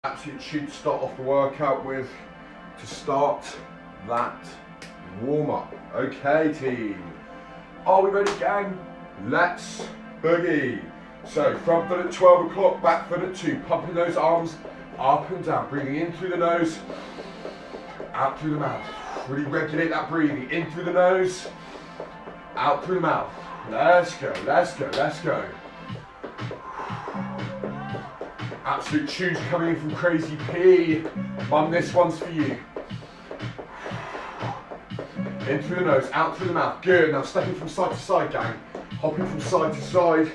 Absolute tune to start off the workout with, to start that warm-up. Okay team, are we ready gang? Let's boogie. So front foot at 12 o'clock, back foot at 2, pumping those arms up and down, breathing in through the nose, out through the mouth. Really regulate that breathing, in through the nose, out through the mouth. Let's go, let's go, let's go. Absolute tunes coming in from Crazy P. Mum, this one's for you. In through the nose, out through the mouth. Good. Now stepping from side to side, gang. Hopping from side to side.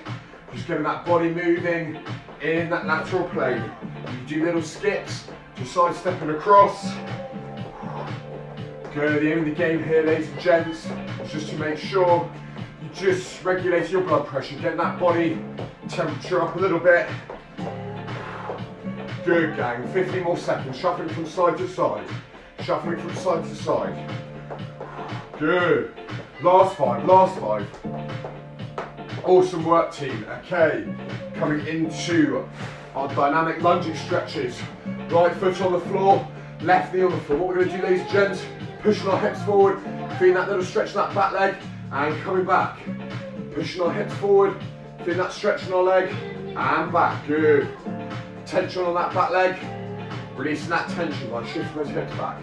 Just getting that body moving in that lateral plane. You do little skips, just side stepping across. Good. The aim of the game here, ladies and gents, is just to make sure you just regulate your blood pressure, getting that body temperature up a little bit. Good gang, 15 more seconds, shuffling from side to side. Shuffling from side to side. Good. Last five, last five. Awesome work team. Okay, coming into our dynamic lunging stretches. Right foot on the floor, left knee on the floor. What we're going to do, ladies and gents, pushing our hips forward, feeling that little stretch in that back leg, and coming back. Pushing our hips forward, feeling that stretch in our leg, and back. Good. Tension on that back leg, releasing that tension by shifting those hips back.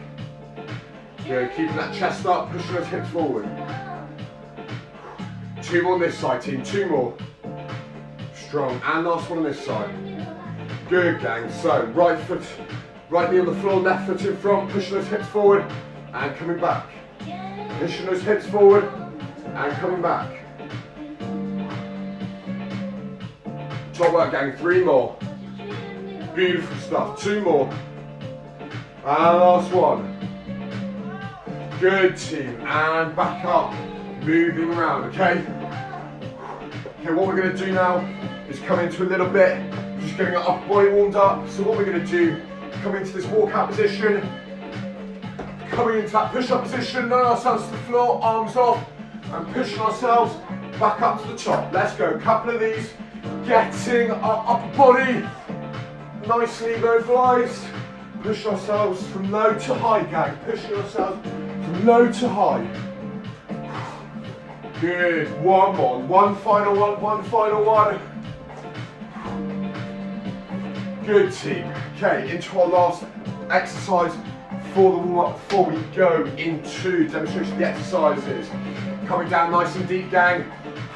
Good, keeping that chest up, pushing those hips forward. 2 more on this side team, 2 more. Strong, and last one on this side. Good gang, so right foot, right knee on the floor, left foot in front, pushing those hips forward, and coming back. Pushing those hips forward, and coming back. Top work gang, 3 more. Beautiful stuff, 2 more. And last one. Good team, and back up, moving around, okay? Okay, what we're gonna do now is come into a little bit, just getting our upper body warmed up. So what we're gonna do, come into this walkout position, coming into that push-up position, lower ourselves to the floor, arms off, and pushing ourselves back up to the top. Let's go, a couple of these, getting our upper body nicely mobilised, push ourselves from low to high gang, pushing ourselves from low to high. Good, one more, one final one. Good team. Okay, into our last exercise for the warm-up before we go into demonstration of the exercises. Coming down nice and deep gang,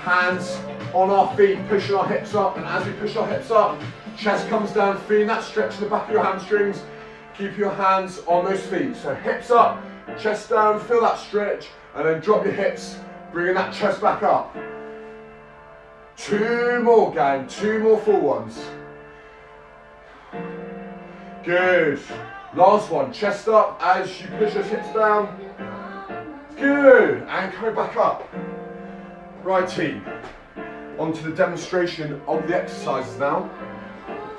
hands on our feet, pushing our hips up, and as we push our hips up, chest comes down, feeling that stretch in the back of your hamstrings. Keep your hands on those feet. So hips up, chest down, feel that stretch, and then drop your hips, bringing that chest back up. 2 more gang, 2 more full ones. Good. Last one, chest up as you push those hips down. Good, and coming back up. Right team, onto the demonstration of the exercises now.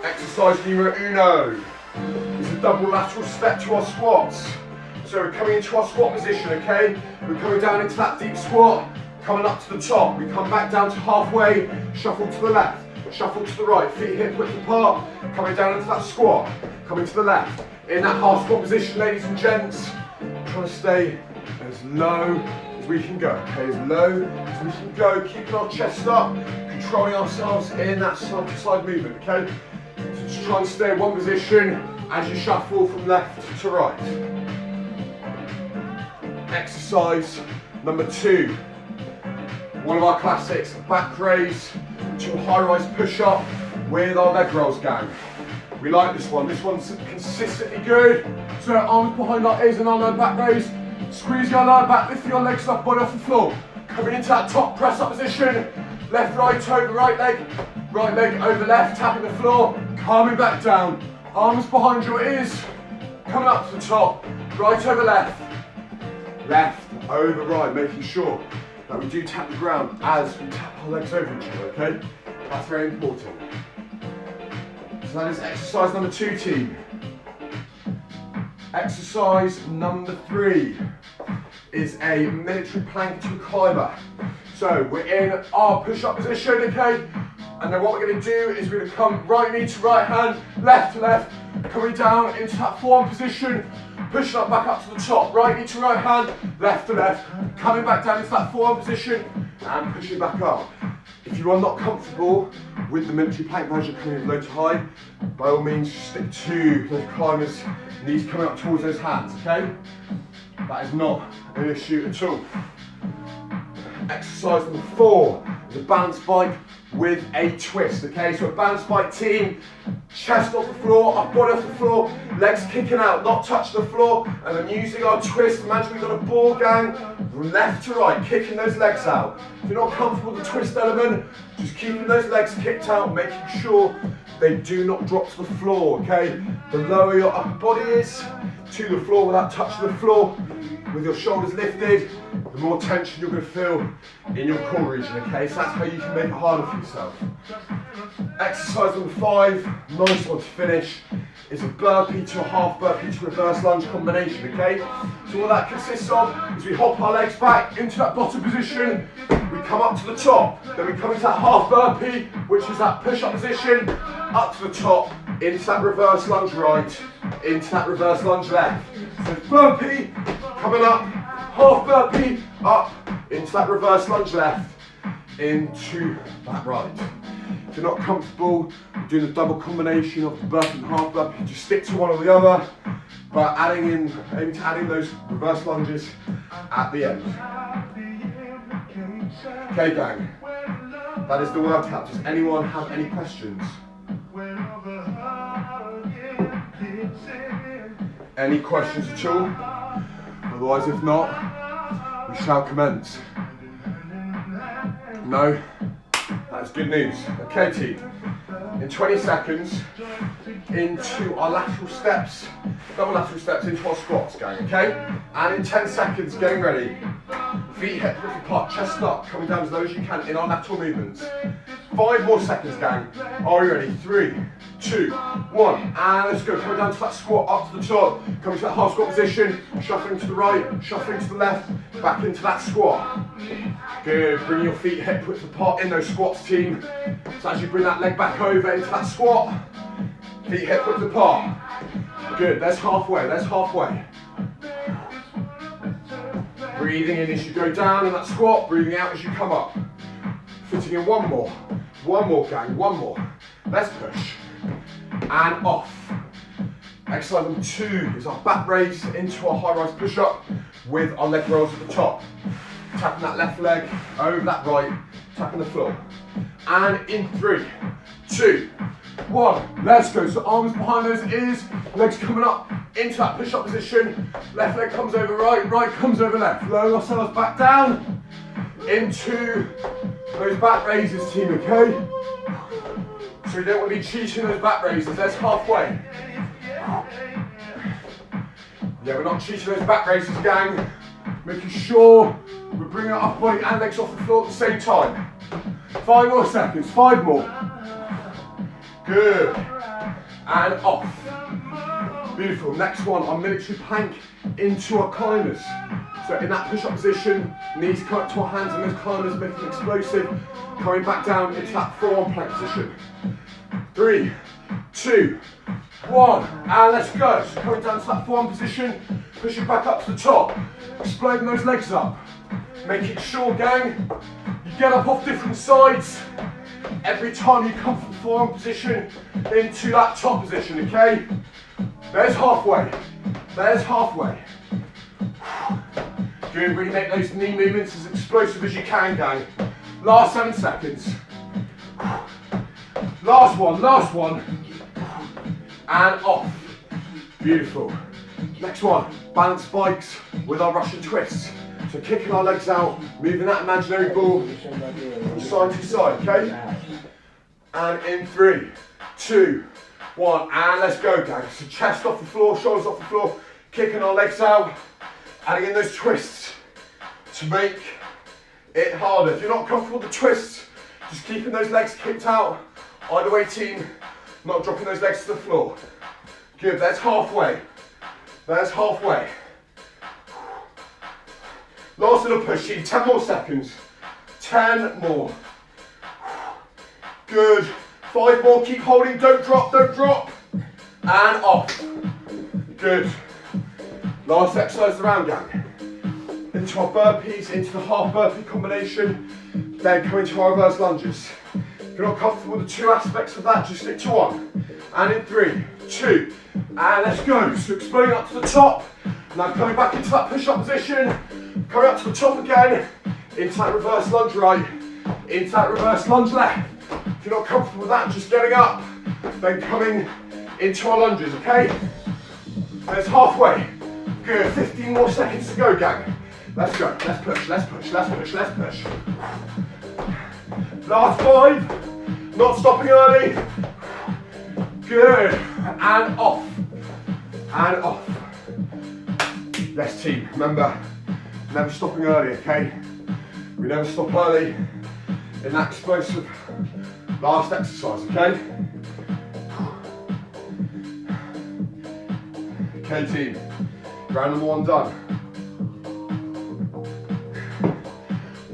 Exercise numero 1 is a double lateral step to our squats. So we're coming into our squat position, okay? We're coming down into that deep squat, coming up to the top. We come back down to halfway, shuffle to the left, shuffle to the right, feet hip width apart, coming down into that squat, coming to the left. In that half squat position, ladies and gents, trying to stay as low as we can go, okay? As low as we can go, keeping our chest up, controlling ourselves in that side to side movement, okay? So just try and stay in one position as you shuffle from left to right. Exercise number 2. One of our classics, back raise to a high rise push up with our leg rolls gang. We like this one. This one's consistently good. So arms behind our ears and our low back raise. Squeeze your lower back, lifting your legs up, body off the floor. Coming into that top press up position. Left, right over right leg over left, tapping the floor, coming back down. Arms behind your ears, coming up to the top, right over left, left over right, making sure that we do tap the ground as we tap our legs over each other, okay? That's very important. So that is exercise number 2, team. Exercise number 3 is a military plank to climber. So we're in our push-up position, okay? And then what we're going to do is we're going to come right knee to right hand, left to left, Coming down into that forearm position, pushing up back up to the top. Right knee to right hand, left to left. Coming back down into that forearm position and pushing back up. If you are not comfortable with the military plank version coming low to high, by all means stick to those climbers, knees coming up towards those hands, okay? That is not an issue at all. Exercise number 4 is a balance bike with a twist, okay? So a balance bike team, chest off the floor, our body off the floor, legs kicking out, not touch the floor, and then using our twist. Imagine we've got a ball gang, from left to right, kicking those legs out. If you're not comfortable with the twist element, just keeping those legs kicked out, making sure they do not drop to the floor, okay? The lower your upper body is to the floor without touching the floor, with your shoulders lifted, the more tension you're going to feel in your core region, okay? So that's how you can make it harder for yourself. Exercise number 5, nice one to finish, is a burpee to a half burpee to reverse lunge combination, okay? So what that consists of is we hop our legs back into that bottom position, we come up to the top, then we come into that half burpee, which is that push-up position, up to the top, into that reverse lunge right, into that reverse lunge left. So burpee, coming up, half burpee, up, into that reverse lunge left, into that right. If you're not comfortable with doing the double combination of the burpee and half burpee, just stick to one or the other, but aiming to adding those reverse lunges at the end. Okay gang, that is the workout. Does anyone have any questions? Any questions at all? Otherwise, if not, we shall commence. No? That's good news. Okay team, in 20 seconds, into our lateral steps, double lateral steps into our squats, gang, okay? And in 10 seconds, getting ready. Feet hip width apart, chest up, coming down as low as you can in our lateral movements. 5 more seconds, gang. Are you ready? 3, 2, 1, and let's go. Coming down to that squat, up to the top, coming to that half squat position, shuffling to the right, shuffling to the left, back into that squat. Good, bring your feet hip width apart in those squats, team. So as you bring that leg back over into that squat, feet hip width apart. Good, there's halfway, there's halfway. Breathing in as you go down in that squat, breathing out as you come up. Fitting in one more gang, one more. Let's push, and off. Exercise number 2 is our back raise into our high rise push up with our leg rolls at the top. Tapping that left leg over that right, tapping the floor. And in 3, 2, 1, let's go. So arms behind those ears, legs coming up into that push up position. Left leg comes over right, right comes over left. Lower ourselves back down into those back raises, team, okay? So you don't want to be cheating those back raises, that's halfway. Yeah, we're not cheating those back raises, gang. Making sure we're bringing our upper body and legs off the floor at the same time. 5 more seconds, 5 more. Good. And off. Beautiful. Next one, our military plank into our climbers. So in that push-up position, knees come up to our hands and those climbers making it explosive. Coming back down into that forearm plank position. 3, 2, 1, and let's go. So coming down to that forearm position, pushing back up to the top, exploding those legs up. Making sure, gang, you get up off different sides every time you come from forearm position into that top position, okay? There's halfway. There's halfway. Good, really make those knee movements as explosive as you can, gang. Last 7 seconds. Last one. And off. Beautiful. Next one, balance bikes with our Russian twists. So kicking our legs out, moving that imaginary ball from side to side, okay? And in 3, 2, 1, and let's go, guys. So chest off the floor, shoulders off the floor, kicking our legs out, adding in those twists to make it harder. If you're not comfortable with the twists, just keeping those legs kicked out. Either way, team, not dropping those legs to the floor. Good, that's halfway. That's halfway. Last little push, team, 10 more seconds. 10 more. Good. 5 more, keep holding, don't drop, don't drop. and off. Good. Last exercise of the round, gang. Into our burpees, into the half burpee combination, then come into our reverse lunges. If you're not comfortable with the two aspects of that, just stick to one. And in 3, 2, and let's go. So exploding up to the top, now coming back into that push-up position, coming up to the top again, into that reverse lunge right, into that reverse lunge left. If you're not comfortable with that, just getting up, then coming into our lunges, okay? That's halfway. Good, 15 more seconds to go, gang. Let's go, let's push, let's push, let's push, let's push. Last 5, not stopping early. Good, and off, and off. Yes, team, remember, never stopping early, okay? We never stop early in that explosive last exercise, okay? Okay, team, round number 1 done.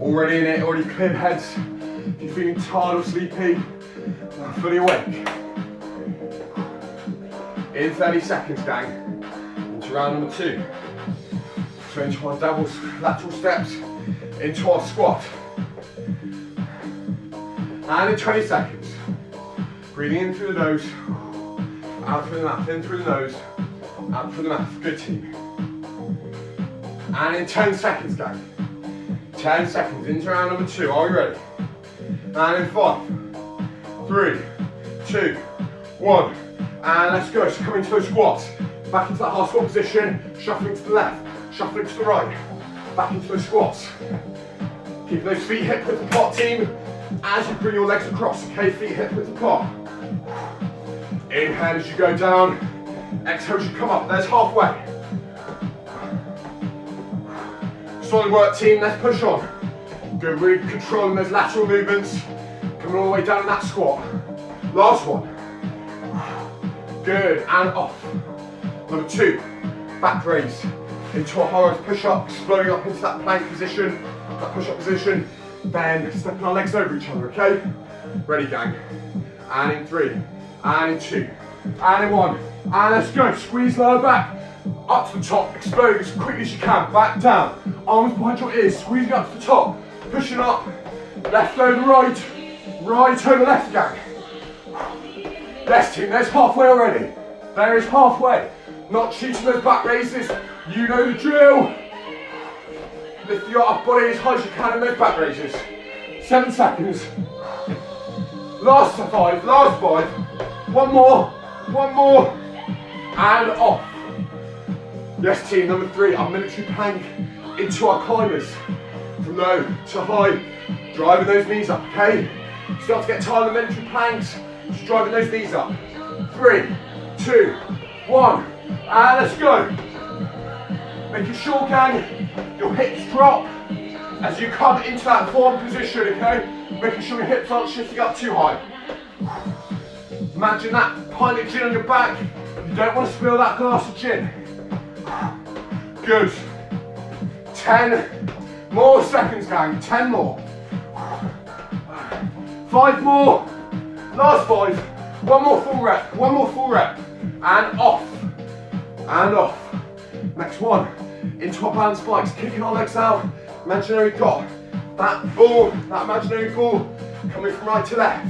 Already in it, already cleared heads. If you're feeling tired or sleepy, now fully awake. In 30 seconds, gang, into round number 2. So into our doubles, lateral steps, into our squat. And in 20 seconds, breathing in through the nose, out through the mouth, in through the nose, out through the mouth. Good, team. And in 10 seconds, gang. 10 seconds into round number 2. Are we ready? And in 5, 3, 2, 1. And let's go. So coming to those squats. Back into that half squat position. Shuffling to the left. Shuffling to the right. Back into those squats. Keeping those feet hip width apart, team. As you bring your legs across. Okay, feet hip width apart. Inhale as you go down. Exhale as you come up. There's halfway. Solid work, team. Let's push on. Good, really controlling those lateral movements. Coming all the way down in that squat. Last one. Good, and off. Number 2, back raise. Into a high rise push-up, exploding up into that plank position, that push-up position. Then stepping our legs over each other, okay? Ready, gang. And in 3, and in 2, and in 1. And let's go, squeeze lower back. Up to the top, exploding as quickly as you can. Back down, arms behind your ears, squeezing up to the top. Pushing up, left over right, right over left, gang. Yes, team, there's halfway already. There is halfway. Not cheating those back raises. You know the drill. Lift your upper body as high as you can in those back raises. 7 seconds. Last 5, last 5. One more, and off. Yes, team, number 3, our military plank into our climbers. From low to high, driving those knees up, okay? Start to get tired of the military planks. Just driving those knees up. 3, 2, 1, and let's go. Making sure, gang, your hips drop as you come into that forward position, okay? Making sure your hips aren't shifting up too high. Imagine that pint of gin on your back. You don't want to spill that glass of gin. Good. 10 more seconds, gang. 10 more. 5 more. Last 5. One more full rep. One more full rep. And off. And off. Next one. Into our balance spikes. Kicking our legs out. Imaginary got that ball, that imaginary ball coming from right to left.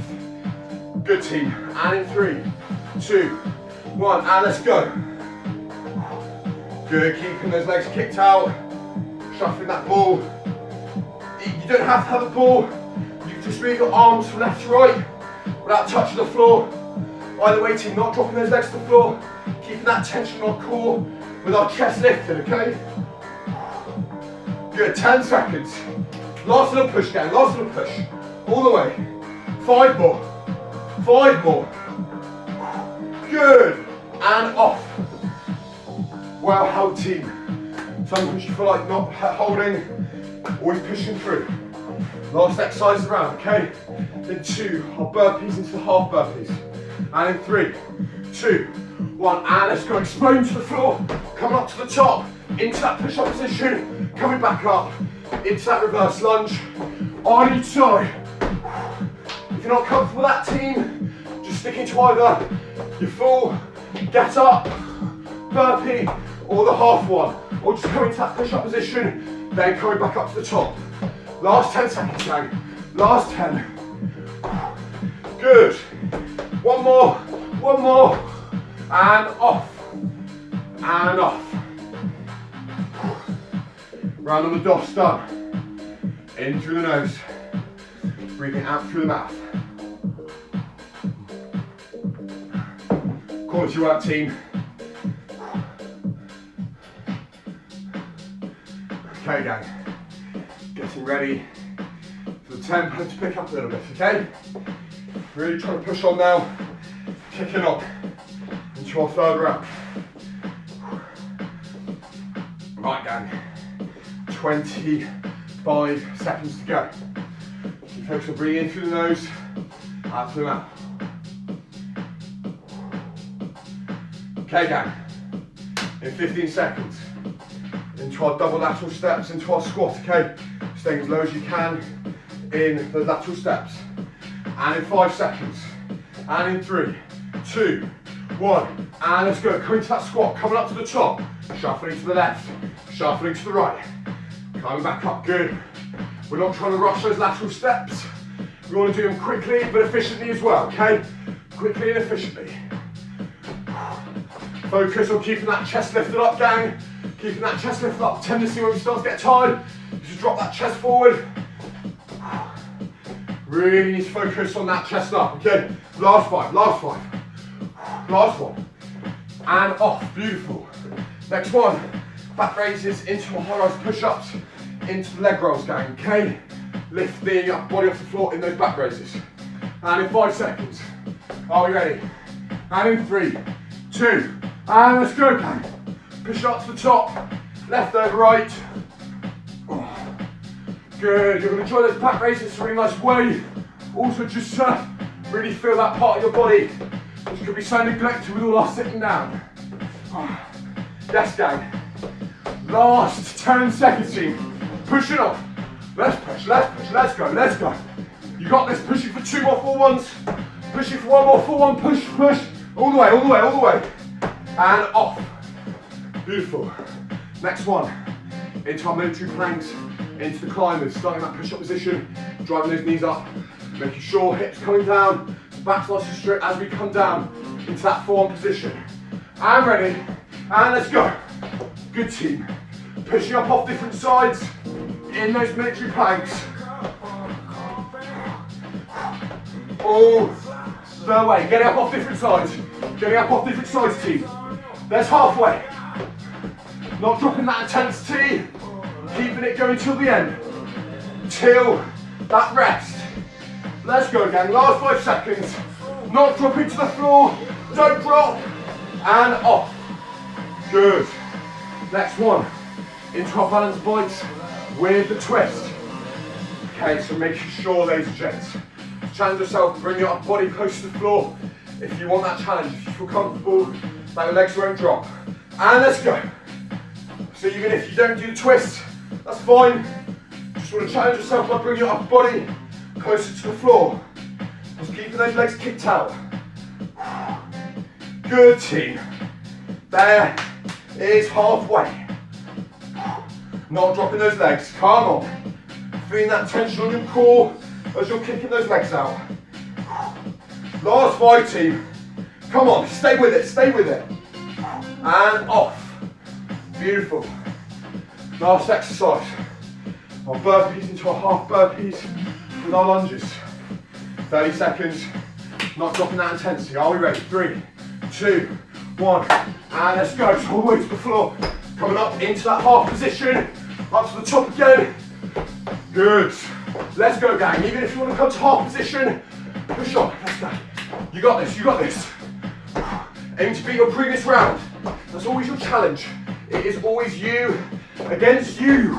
Good, team. And in 3, 2, 1. And let's go. Good. Keeping those legs kicked out. Shuffling that ball. You don't have to have a ball. You can just move your arms from left to right without touching the floor. Either way, team, not dropping those legs to the floor. Keeping that tension on our core with our chest lifted, okay? Good, 10 seconds. Last little push, gang, last little push. All the way. 5 more. 5 more. Good. And off. Well held, team. Sometimes you feel like not holding, always pushing through. Last exercise around, okay? Then 2, our burpees into the half burpees. And in 3, 2, 1, and let's go. Exploding to the floor, coming up to the top, into that push-up position, coming back up, into that reverse lunge, on each side. If you're not comfortable with that, team, just sticking to either your full get up, burpee, or the half one, or just coming to that push-up position, then coming back up to the top. Last 10 seconds, gang. Last 10. Good. One more, and off, and off. Round on the dots, done. In through the nose, breathing out through the mouth. Quality work, team. Okay, gang. Getting ready for the tempo to pick up a little bit, okay? Really trying to push on now, kicking up into our third round. Right, gang. 25 seconds to go. Keep focus on breathing in through the nose, out through the mouth. Okay, gang. In 15 seconds, into our double lateral steps, into our squat, okay? Staying as low as you can in the lateral steps. And in 5 seconds, and in 3, 2, 1, and let's go. Coming to that squat, coming up to the top, shuffling to the left, shuffling to the right, coming back up, good. We're not trying to rush those lateral steps. We want to do them quickly, but efficiently as well, okay? Quickly and efficiently. Focus on keeping that chest lifted up, gang. Keeping that chest lifted up. Tendency when we start to get tired, just drop that chest forward. Really need to focus on that chest up, okay? Last 5, last 5. Last one. And off, beautiful. Next one, back raises into high rise push-ups, into the leg rolls, gang, okay? Lift the body off the floor in those back raises. And in 5 seconds, are we ready? And in 3, 2, and let's go, gang. Push up to the top, left over right. Good, you're going to enjoy those back raises, it's a really nice way. Also just really feel that part of your body, which could be so neglected with all our sitting down. Yes, gang. Last 10 seconds, team. Push it off. Let's push, let's go, let's go. You got this, pushing for 2 more full ones. Pushing for 1 more full one, push. All the way, all the way, all the way. And off. Beautiful. Next one, into our military planks, into the climbers, starting that push-up position, driving those knees up, making sure hips coming down, back's nice and straight as we come down into that forearm position. And ready, and let's go. Good, team. Pushing up off different sides in those military planks. All the way, getting up off different sides. Getting up off different sides, team. There's halfway. Not dropping that intensity, keeping it going till the end, till that rest. Let's go, gang, last 5 seconds. Not dropping to the floor, don't drop, and off. Good. Next one, into our balance points with the twist. Okay, so making sure, ladies and gents, challenge yourself, bring your body close to the floor. If you want that challenge, if you feel comfortable, that your legs won't drop. And let's go. So even if you don't do the twist, that's fine. Just want to challenge yourself by bringing your upper body closer to the floor. Just keeping those legs kicked out. Good, team. There is halfway. Not dropping those legs, come on. Feeling that tension on your core as you're kicking those legs out. Last 5, team. Come on, stay with it, stay with it. And off. Beautiful. Last exercise. Our burpees into our half burpees with our lunges. 30 seconds, not dropping that intensity. Are we ready? 3, 2, 1, and let's go. So all the way to the floor. Coming up into that half position, up to the top again. Good. Let's go, gang. Even if you want to come to half position, push on. Let's go. You got this, you got this. Aim to beat your previous round. That's always your challenge. It is always you against you.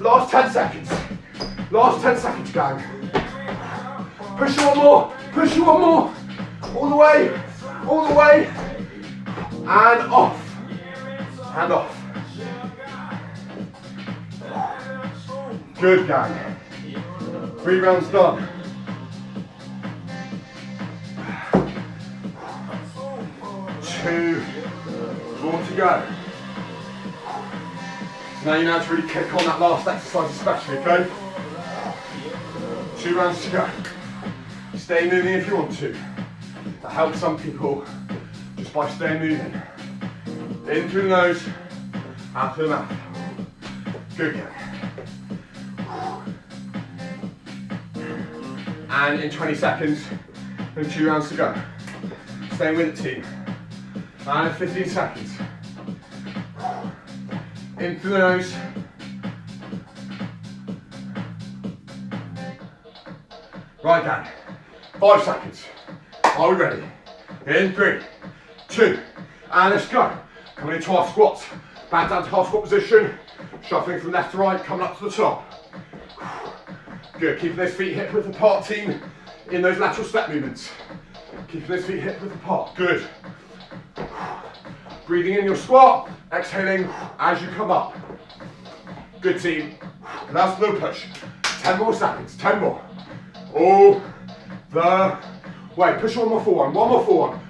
Last 10 seconds. Last 10 seconds, gang. Push you one more. Push you one more. All the way. All the way. And off. And off. Good, gang. 3 rounds done. 2 more to go. So now you know how to really kick on that last exercise especially, okay? 2 rounds to go. Stay moving if you want to. That helps some people just by staying moving. In through the nose, out through the mouth. Good again. And in 20 seconds, and 2 rounds to go. Staying with it, team. And 15 seconds. In through the nose. Right down. 5 seconds. Are we ready? In 3, 2, and let's go. Coming into our squats. Back down to half squat position. Shuffling from left to right, coming up to the top. Good, keeping those feet hip width apart, team, in those lateral step movements. Keeping those feet hip width apart, good. Breathing in your squat, exhaling as you come up. Good, team. Last little push. 10 more seconds, 10 more. All the way. Push one more forward, one more forward.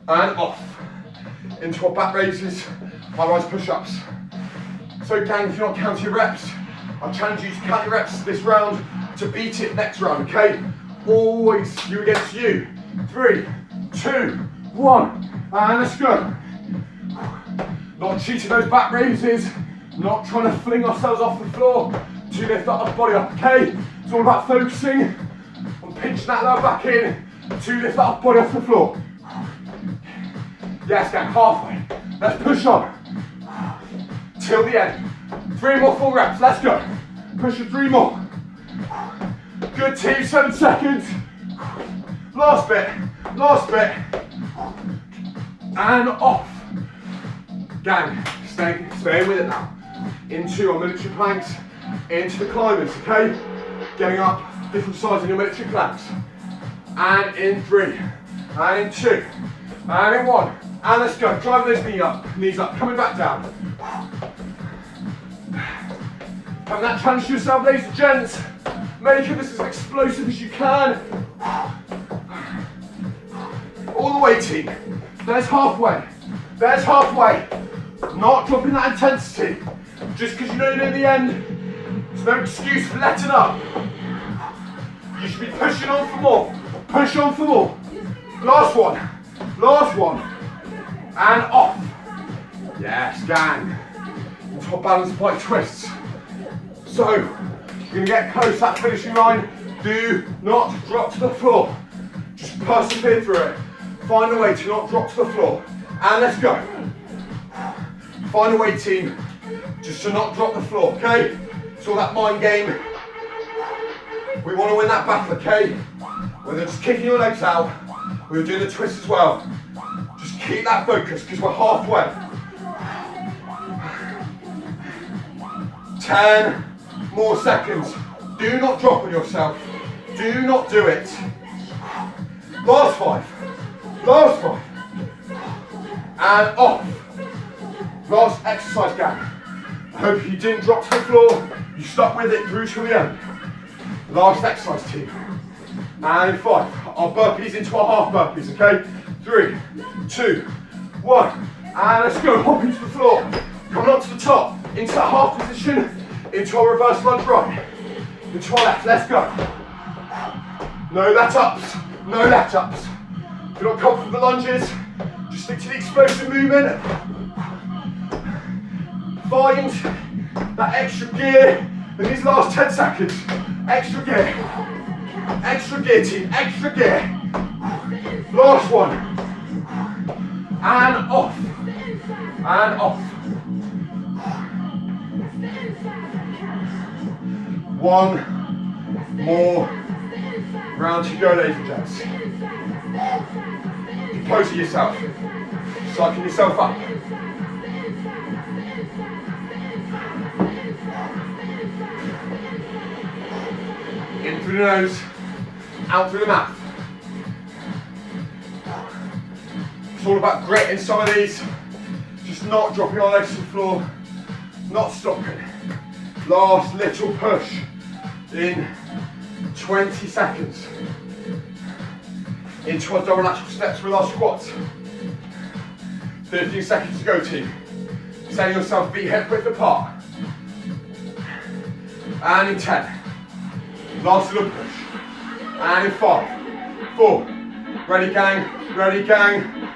And off. Into our back raises, high-rise push-ups. So gang, if you're not counting your reps, I challenge you to count your reps this round to beat it next round, okay? Always you against you. 3, 2, 1, and let's go. Not cheating those back raises, not trying to fling ourselves off the floor to lift up our body up, okay? It's all about focusing on pinching that lower back in to lift up our body off the floor. Yes, gang, halfway. Let's push on. Till the end. 3 more full reps, let's go. Push it 3 more. Good, team, 7 seconds. Last bit, and off. Gang, staying with it now. Into our military planks, into the climbers, okay? Getting up, different sides in your military planks. And in 3, and in 2, and in 1. And let's go, driving those knees up, coming back down. Having that challenge to yourself, ladies and gents. Make it this as explosive as you can. All the way, team. There's halfway. There's halfway. Not dropping that intensity. Just because you know near the end, there's no excuse for letting up. You should be pushing on for more. Push on for more. Last one. Last one. And off. Yes, gang. Into our balance bike twists. So, you're going to get close to that finishing line. Do not drop to the floor. Just persevere through it. Find a way to not drop to the floor. And let's go. Find a way, team, just to not drop the floor, okay? It's all that mind game. We want to win that battle, okay? Whether it's kicking your legs out, we're doing the twist as well. Just keep that focus, because we're halfway. 10 more seconds. Do not drop on yourself. Do not do it. Last 5. Last 5. And off. Last exercise, gang. I hope you didn't drop to the floor. You stuck with it through to the end. Last exercise, team. And in 5. Our burpees into our half burpees, okay? 3, 2, 1. And let's go. Hop into the floor. Coming up to the top. Into that half position. Into our reverse lunge right. Into our left. Let's go. No let-ups. No let-ups. If you're not confident with the lunges, just stick to the explosive movement. Find that extra gear in these last 10 seconds. Extra gear. Extra gear, team. Extra gear. Last one. And off. And off. 1 more round to go, ladies and gents. Composing yourself. Cycling yourself up. In through the nose, out through the mouth. It's all about grit in some of these. Just not dropping our legs to the floor. Not stopping. Last little push in 20 seconds. Into our double lateral steps with our squats. 15 seconds to go, team. Setting yourself feet hip width apart. And in 10. Last little push. And in 5, 4. Ready, gang,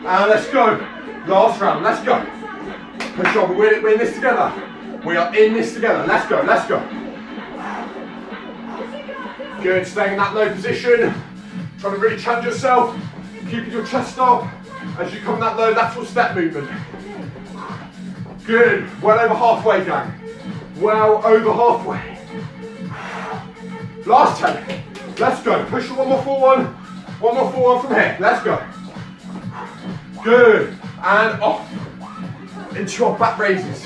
and let's go. Last round, let's go. Push on, we're in this together. We are in this together, let's go, let's go. Good, staying in that low position. Trying to really challenge yourself. Keeping your chest up as you come in that low lateral step movement. Good, well over halfway, gang. Well over halfway. Last 10, let's go. Push one more forward. One more forward from here, let's go. Good, and off. Into our back raises.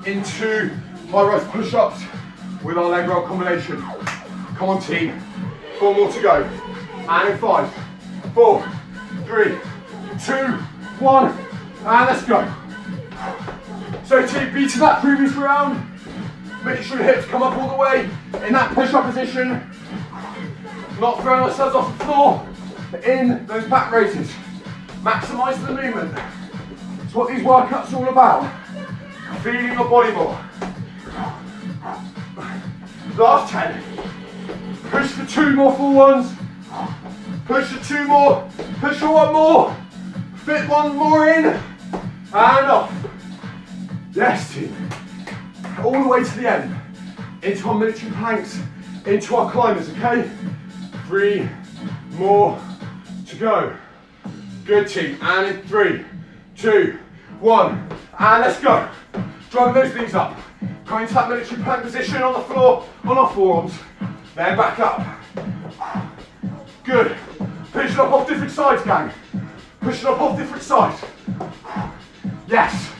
Into high rise push-ups with our leg roll combination. Come on, team. 4 more to go. And in 5, 4, 3, 2, 1, and let's go. So team, beating that previous round. Make sure your hips come up all the way in that push-up position. Not throwing ourselves off the floor. In those back raises. Maximise the movement. That's what these workouts are all about. Feeling your body more. Last 10. Push for 2 more full ones. Push for 2 more. Push for 1 more. Fit 1 more in. And off. Yes, team. All the way to the end. Into our military planks. Into our climbers, okay? 3 more to go. Good, team. And in 3, 2, 1. And let's go. Driving those knees up. Coming into that military plank position on the floor, on our forearms. Then back up. Good. Pushing up off different sides, gang. Pushing up off different sides. Yes.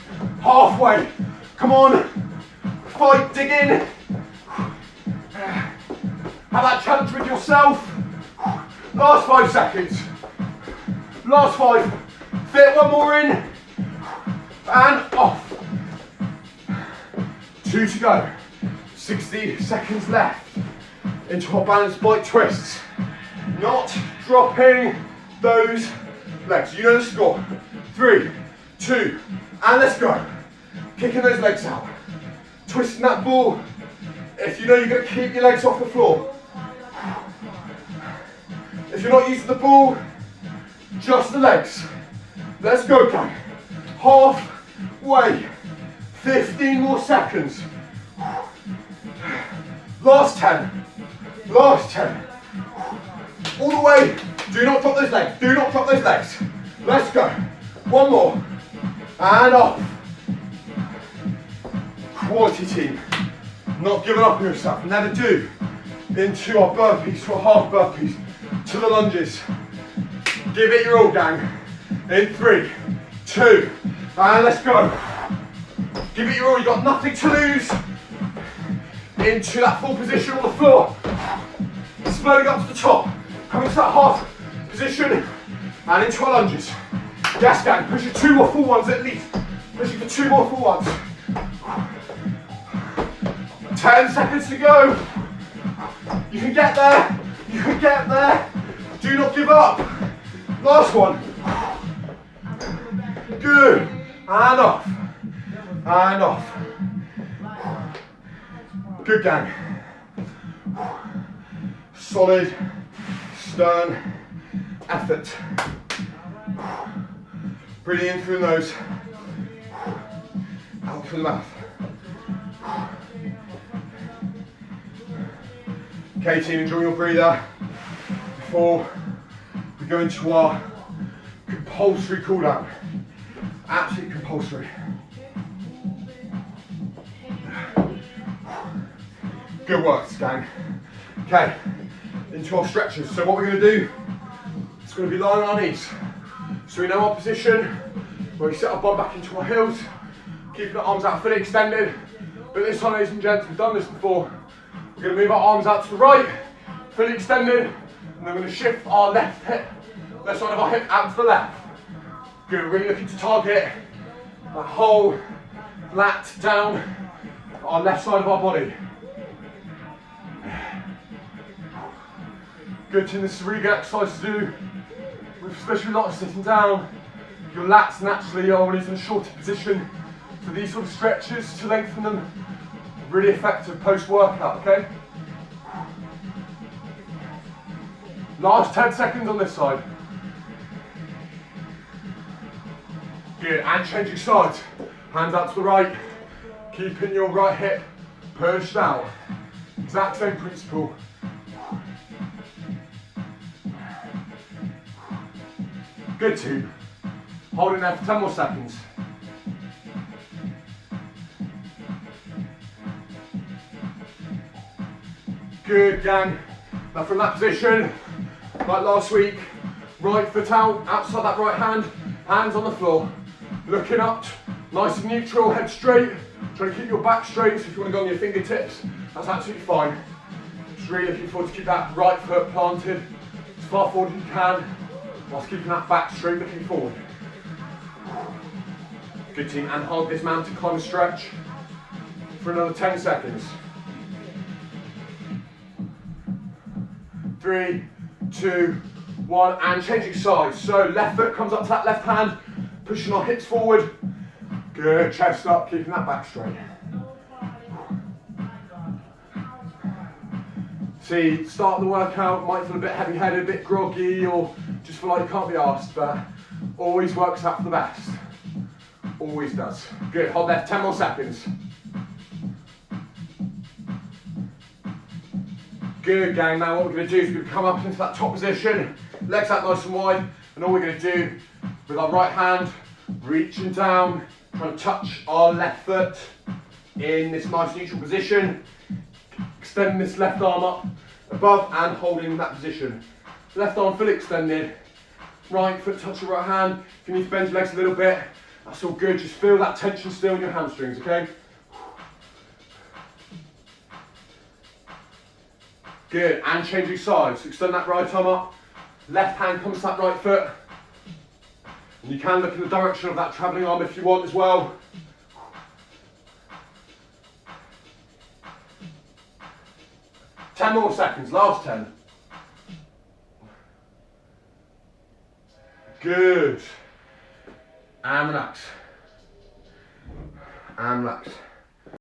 Halfway. Come on. Fight, dig in. Have that challenge with yourself. Last 5 seconds. Last 5. Fit 1 more in. And off. 2 to go. 60 seconds left. Into our balanced bike twists. Not dropping those legs. You know the score. 3, 2, and let's go. Kicking those legs out. Twisting that ball. If you know you're going to keep your legs off the floor. If you're not using the ball, just the legs. Let's go, gang. Halfway. 15 more seconds. Last 10. Last 10. All the way. Do not drop those legs. Do not drop those legs. Let's go. 1 more. And off. Quality, team. Not giving up on yourself. Never do. Into our burpees, to our half burpees, to the lunges. Give it your all, gang. In 3, 2, and let's go. Give it your all, you've got nothing to lose. Into that full position on the floor. Exploding up to the top. Coming to that half position. And into our lunges. Yes, gang, pushing 2 more full ones at least. Pushing for 2 more full ones. 10 seconds to go. You can get there. You can get there. Do not give up. Last one. Good. And off. And off. Good, gang. Solid, stern effort. Breathing in through the nose. Out through the mouth. Okay, team, enjoy your breather before we go into our compulsory cool down. Absolutely compulsory. Good work, gang. Okay, into our stretches. So what we're going to do, it's going to be lying on our knees. So we know our position, where we set our bum back into our heels, keeping our arms out fully extended. But this time, ladies and gents, we've done this before. We're going to move our arms out to the right, fully extended, and then we're going to shift our left hip, left side of our hip out to the left. Good, we're really looking to target that whole lat down our left side of our body. Good, team, this is a really good exercise to do, especially a lot of sitting down. Your lats naturally are always in a shorter position, so these sort of stretches to lengthen them are really effective post-workout, okay? Last 10 seconds on this side. Good, and changing sides. Hands out to the right, keeping your right hip pushed out. Exact same principle. Good team. Holding there for 10 more seconds. Good, gang. Now from that position, like last week, right foot out, outside that right hand, hands on the floor. Looking up, nice and neutral, head straight. Try to keep your back straight, so if you want to go on your fingertips, that's absolutely fine. Just really looking forward to keep that right foot planted as far forward as you can, whilst keeping that back straight, looking forward. Good team, and hold this mountain climber stretch for another 10 seconds. 3, 2, 1, and changing sides. So left foot comes up to that left hand, pushing our hips forward. Good, chest up, keeping that back straight. See, starting the workout might feel a bit heavy-headed, a bit groggy, or just feel like you can't be asked, but always works out for the best. Always does. Good, hold there for 10 more seconds. Good, gang. Now what we're going to do is we're going to come up into that top position, legs out nice and wide, and all we're going to do with our right hand, reaching down, trying to touch our left foot in this nice neutral position, extending this left arm up above and holding that position. Left arm fully extended, right foot touch your right hand. If you need to bend your legs a little bit, that's all good. Just feel that tension still in your hamstrings, okay? Good, and changing sides. Extend that right arm up, left hand comes to that right foot. And you can look in the direction of that travelling arm if you want as well. Ten more seconds, last 10. Good. And relax. And relax.